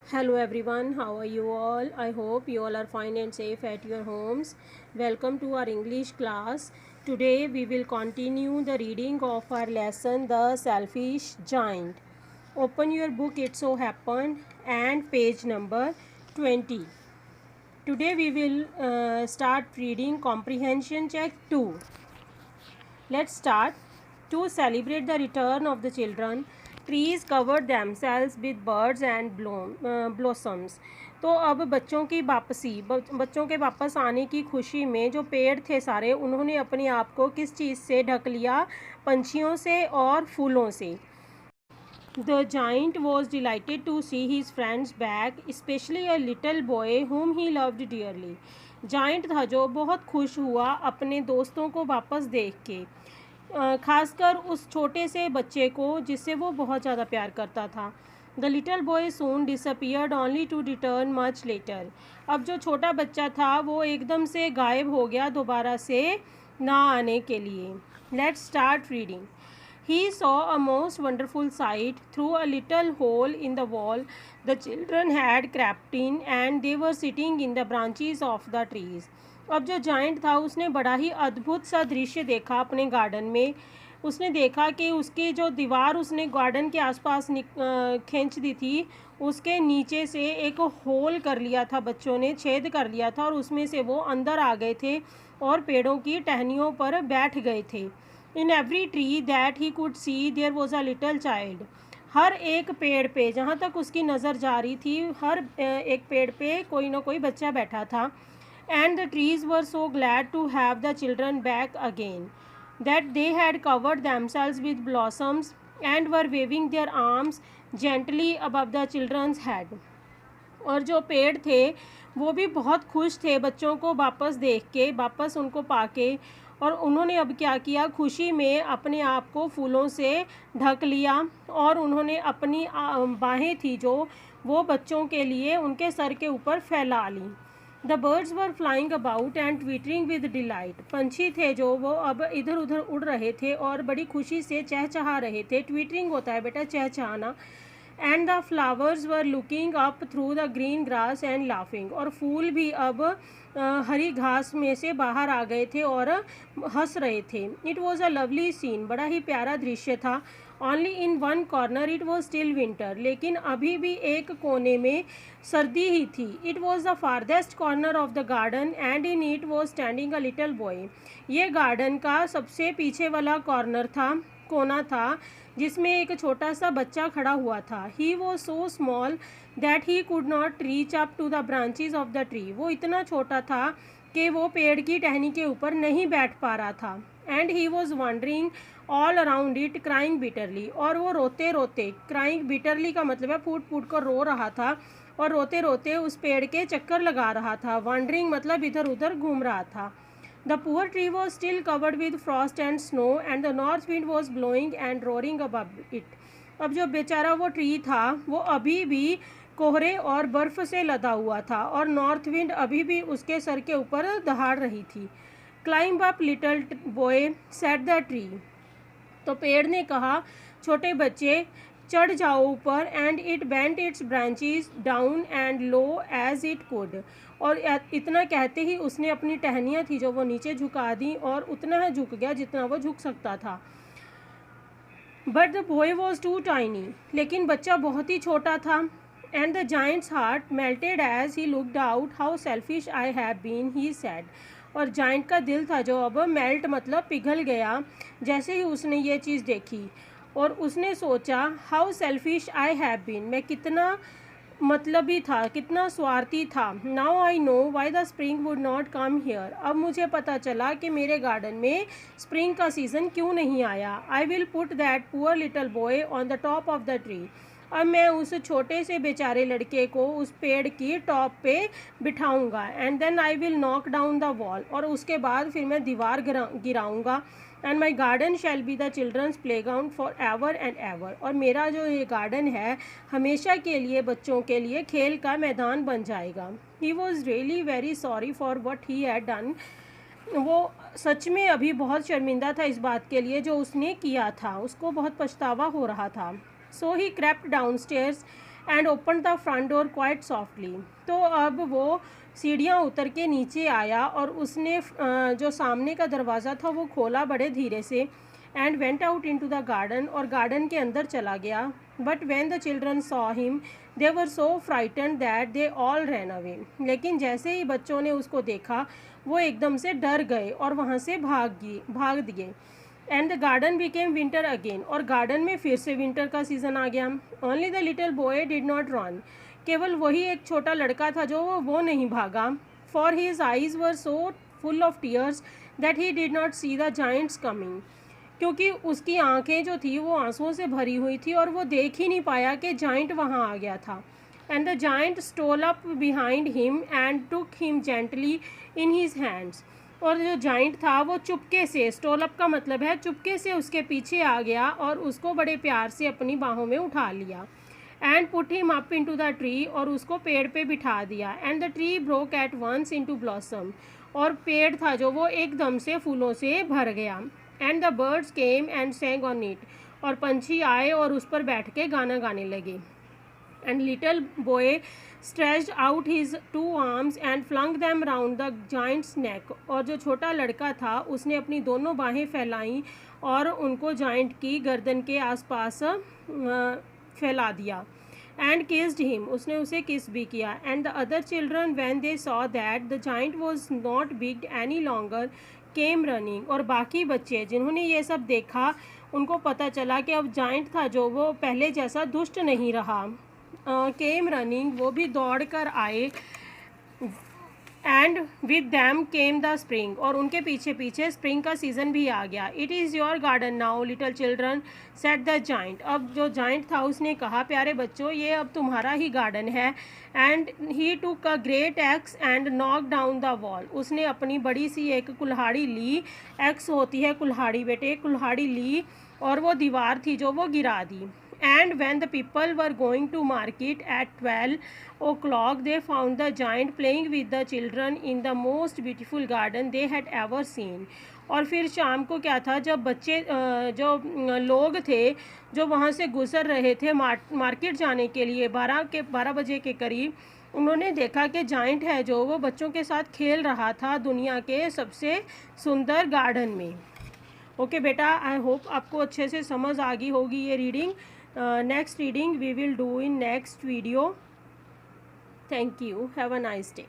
Hello everyone, how are you all? I hope you all are fine and safe at your homes. Welcome to our English class. Today we will continue the reading of our lesson The Selfish Giant. Open your book It So Happened and page number 20. Today we will start reading Comprehension Check 2. Let's start. To celebrate the return of the children, trees covered themselves with birds and blossoms. तो अब बच्चों की वापसी बच्चों के वापस आने की खुशी में जो पेड़ थे सारे उन्होंने अपने आप को किस चीज़ से ढक लिया? पंछियों से और फूलों से. The giant was delighted to see his friends back, especially a little boy whom he loved dearly. Giant था जो बहुत खुश हुआ अपने दोस्तों को वापस देख के, खासकर उस छोटे से बच्चे को जिससे वो बहुत ज़्यादा प्यार करता था. The little boy soon disappeared only to return much later. अब जो छोटा बच्चा था वो एकदम से गायब हो गया दोबारा से ना आने के लिए. Let's start reading. He saw a most wonderful sight. Through a little hole in the wall, the children had crept in and they were sitting in the branches of the trees. अब जो giant था उसने बड़ा ही अद्भुत सा दृश्य देखा अपने गार्डन में. उसने देखा कि उसकी जो दीवार उसने गार्डन के आसपास खींच दी थी उसके नीचे से एक होल कर लिया था, बच्चों ने छेद कर लिया था और उसमें से वो अंदर आ गए थे और पेड़ों की टहनियों पर बैठ गए थे. In every tree that he could see there was a little child. हर एक पेड़ पे जहाँ तक उसकी नज़र जा रही थी हर एक पेड़ पे कोई ना कोई बच्चा बैठा था. And the trees were so glad to have the children back again that they had covered themselves with blossoms and were waving their arms gently above the children's head. और जो पेड़ थे वो भी बहुत खुश थे बच्चों को वापस देख के, वापस उनको पाके, और उन्होंने अब क्या किया, खुशी में अपने आप को फूलों से ढक लिया और उन्होंने अपनी बाहें थी जो वो बच्चों के लिए उनके सर के ऊपर फैला ली. The birds were flying about and twittering with delight. पंछी थे जो वो अब इधर उधर उड़ रहे थे और बड़ी खुशी से चहचहा रहे थे. ट्विटरिंग होता है बेटा चहचहाना. And the flowers were looking up through the green grass and laughing. और फूल भी अब हरी घास में से बाहर आ गए थे और हंस रहे थे. It was a lovely scene. बड़ा ही प्यारा दृश्य था. Only in one corner it was still winter. लेकिन अभी भी एक कोने में सर्दी ही थी. It was the farthest corner of the garden and in it was standing a little boy. ये गार्डन का सबसे पीछे वाला कॉर्नर था, कोना था, जिसमें एक छोटा सा बच्चा खड़ा हुआ था. He was so small that he could not reach up to the branches of the tree. वो इतना छोटा था कि वो पेड़ की टहनी के ऊपर नहीं बैठ पा रहा था. And he was wondering all around it crying bitterly. और वो रोते रोते, क्राइंग बिटरली का मतलब है फूट फूट कर रो रहा था और रोते रोते उस पेड़ के चक्कर लगा रहा था. वंडरिंग मतलब इधर उधर घूम रहा था. The poor tree was still covered with frost and snow and the north wind was blowing and roaring above it. अब जो बेचारा वो ट्री था वो अभी भी कोहरे और बर्फ़ से लदा हुआ था और नॉर्थ विंड अभी भी उसके सर के ऊपर दहाड़ रही थी. Climb up little boy said the tree. तो पेड़ ने कहा, छोटे बच्चे चढ़ जाओ ऊपर. And it bent its branches down and low as it could. और इतना कहते ही उसने अपनी टहनियाँ थी जो वो नीचे झुका दी और उतना ही झुक गया जितना वो झुक सकता था. But the boy was too tiny. लेकिन बच्चा बहुत ही छोटा था. And the giant's heart melted as he looked out. How selfish I have been, he said. और जाइंट का दिल था जो अब मेल्ट मतलब पिघल गया जैसे ही उसने ये चीज़ देखी. और उसने सोचा, how selfish I have been, मैं कितना मतलबी था, कितना स्वार्थी था. Now I know why the spring would not come here. अब मुझे पता चला कि मेरे गार्डन में स्प्रिंग का सीज़न क्यों नहीं आया. I will put that poor little boy on the top of the tree. अब मैं उस छोटे से बेचारे लड़के को उस पेड़ की टॉप पे बिठाऊंगा. And then I will knock down the wall. और उसके बाद फिर मैं दीवार गिराऊंगा. And my garden shall be the children's playground forever and ever. और मेरा जो ये गार्डन है हमेशा के लिए बच्चों के लिए खेल का मैदान बन जाएगा. He was really very sorry for what he had done. वो सच में अभी बहुत शर्मिंदा था इस बात के लिए जो उसने किया था. उसको बहुत पछतावा हो रहा था. सो ही crept downstairs and open the front door quite softly. तो अब वो सीढ़ियाँ उतर के नीचे आया और उसने जो सामने का दरवाज़ा था वो खोला बड़े धीरे से, and went out into the garden, और गार्डन के अंदर चला गया। But when the children saw him they were so frightened that they all ran away. लेकिन जैसे ही बच्चों ने उसको देखा वो एकदम से डर गए और वहाँ से भाग दिए। And the garden became winter again, और गार्डन में फिर से विंटर का सीज़न आ गया। Only the little boy did not run, केवल वही एक छोटा लड़का था जो वो नहीं भागा। For his eyes were so full of tears that he did not see the Giants coming, क्योंकि उसकी आंखें जो थी वो आंसुओं से भरी हुई थी और वो देख ही नहीं पाया कि जाइंट वहाँ आ गया था। And the giant stole up behind him and took him gently in his hands, और जो जाइंट था वो चुपके से, स्टोल अप का मतलब है चुपके से उसके पीछे आ गया और उसको बड़े प्यार से अपनी बाहों में उठा लिया। And put him up into the tree, और उसको पेड़ पे बिठा दिया। And the tree broke at once into blossom, और पेड़ था जो वो एकदम से फूलों से भर गया। And the birds came and saying on it, और पंछी आए और उस पर बैठ के गाना गाने लगे। And little boy stretched out his 2 arms and flung them round the giant's neck, और जो छोटा लड़का था उसने अपनी दोनों बाहें फैलाईं और उनको जाइंट की गर्दन के आसपास फैला दिया। एंड किस्ड हिम, उसने उसे किस भी किया। And the other children when they saw that the giant was not big any longer came running, और बाकी बच्चे जिन्होंने ये सब देखा उनको पता चला कि अब जाइंट था जो वो पहले जैसा दुष्ट नहीं रहा। केम रनिंग, वो भी दौड़ कर आए। And with them came the spring, और उनके पीछे पीछे स्प्रिंग का सीज़न भी आ गया। It is your garden now little children said the giant, अब जो जाइंट था उसने कहा प्यारे बच्चों ये अब तुम्हारा ही गार्डन है। And he took a great x and knock down the wall, उसने अपनी बड़ी सी एक कुल्हाड़ी ली, एक्स होती है कुल्हाड़ी बेटे, कुल्हाड़ी ली और वो दीवार थी जो वो गिरा दी। And when the people were going to market at 12 o'clock, they found the giant playing with the children in the most beautiful garden they had ever seen. और फिर शाम को क्या था, जब बच्चे जो लोग थे जो वहाँ से गुजर रहे थे मार्केट जाने के लिए 12 बजे के करीब, उन्होंने देखा कि जाइंट है जो वो बच्चों के साथ खेल रहा था दुनिया के सबसे सुंदर गार्डन में। ओके बेटा, आई होप आपको अच्छे से समझ आ गई होगी ये reading. Next reading we will do in next video. Thank you. Have a nice day.